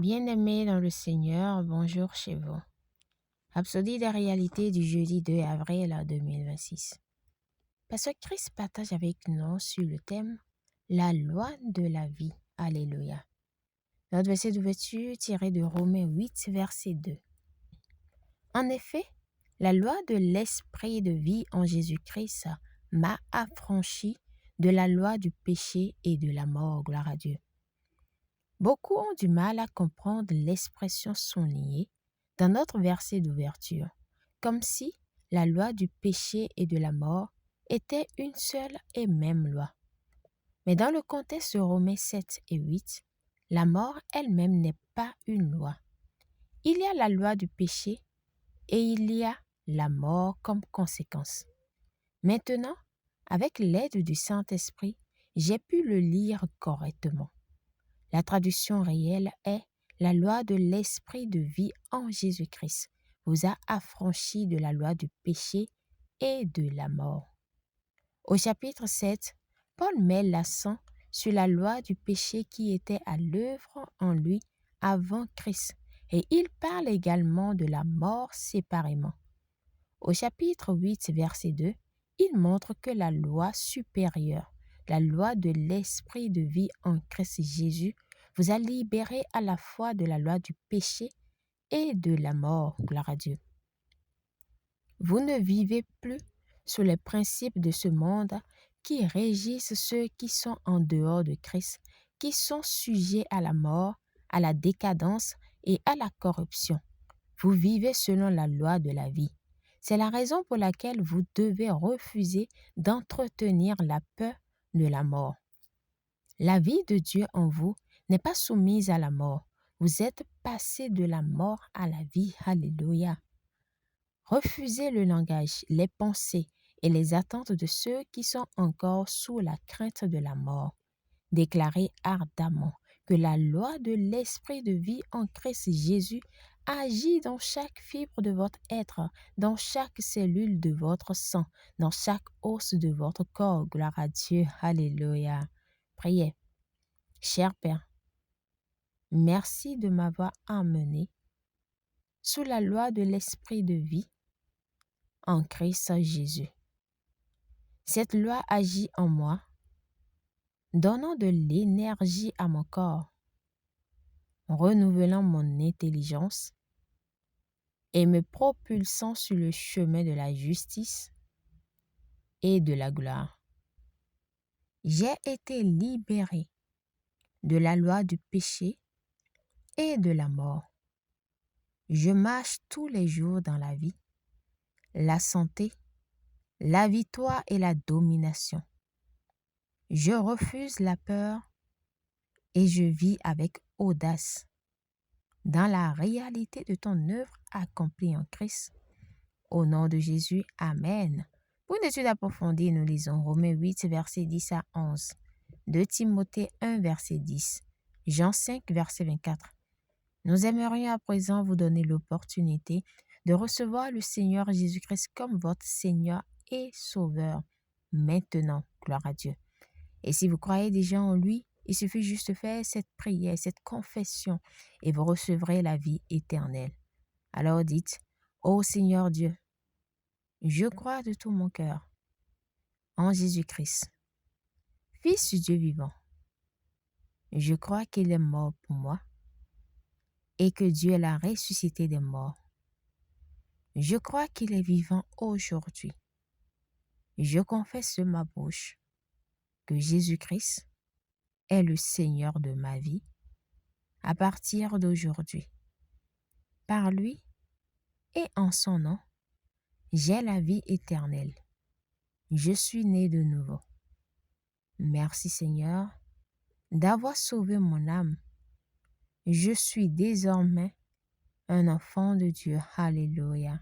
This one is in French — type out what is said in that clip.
Bien-aimés dans le Seigneur, bonjour chez vous. Rhapsodie des réalités du jeudi 2 avril 2026. Pasteur Chris partage avec nous sur le thème « La loi de la vie ». Alléluia. Notre verset d'ouverture tiré de Romains 8, verset 2. En effet, la loi de l'esprit de vie en Jésus-Christ m'a affranchi de la loi du péché et de la mort. Gloire à Dieu. Beaucoup ont du mal à comprendre l'expression soulignée dans notre verset d'ouverture, comme si la loi du péché et de la mort était une seule et même loi. Mais dans le contexte de Romains 7 et 8, la mort elle-même n'est pas une loi. Il y a la loi du péché et il y a la mort comme conséquence. Maintenant, avec l'aide du Saint-Esprit, j'ai pu le lire correctement. La traduction réelle est « La loi de l'esprit de vie en Jésus-Christ vous a affranchi de la loi du péché et de la mort. » Au chapitre 7, Paul met l'accent sur la loi du péché qui était à l'œuvre en lui avant Christ et il parle également de la mort séparément. Au chapitre 8, verset 2, il montre que la loi supérieure, la loi de l'esprit de vie en Christ Jésus, vous a libéré à la fois de la loi du péché et de la mort. Gloire à Dieu. Vous ne vivez plus sous les principes de ce monde qui régissent ceux qui sont en dehors de Christ, qui sont sujets à la mort, à la décadence et à la corruption. Vous vivez selon la loi de la vie. C'est la raison pour laquelle vous devez refuser d'entretenir la peur de la mort. La vie de Dieu en vous n'est pas soumise à la mort. Vous êtes passé de la mort à la vie. Alléluia. Refusez le langage, les pensées et les attentes de ceux qui sont encore sous la crainte de la mort. Déclarez ardemment que la loi de l'esprit de vie en Christ Jésus agit dans chaque fibre de votre être, dans chaque cellule de votre sang, dans chaque os de votre corps. Gloire à Dieu. Alléluia. Priez. Cher Père, merci de m'avoir emmené sous la loi de l'esprit de vie en Christ Jésus. Cette loi agit en moi, donnant de l'énergie à mon corps, renouvelant mon intelligence et me propulsant sur le chemin de la justice et de la gloire. J'ai été libéré de la loi du péché et de la mort. Je marche tous les jours dans la vie, la santé, la victoire et la domination. Je refuse la peur et je vis avec audace dans la réalité de ton œuvre accomplie en Christ. Au nom de Jésus, Amen. Pour une étude approfondie, nous lisons Romains 8, versets 10 à 11, 2 Timothée 1, verset 10, Jean 5, verset 24. Nous aimerions à présent vous donner l'opportunité de recevoir le Seigneur Jésus-Christ comme votre Seigneur et Sauveur. Maintenant, gloire à Dieu. Et si vous croyez déjà en lui, il suffit juste de faire cette prière, cette confession, et vous recevrez la vie éternelle. Alors dites, « Ô Seigneur Dieu, je crois de tout mon cœur en Jésus-Christ, Fils du Dieu vivant. Je crois qu'il est mort pour moi et que Dieu l'a ressuscité des morts. Je crois qu'il est vivant aujourd'hui. Je confesse de ma bouche que Jésus-Christ est le Seigneur de ma vie à partir d'aujourd'hui. Par lui et en son nom, j'ai la vie éternelle. Je suis né de nouveau. Merci Seigneur d'avoir sauvé mon âme. Je suis désormais un enfant de Dieu. Alléluia.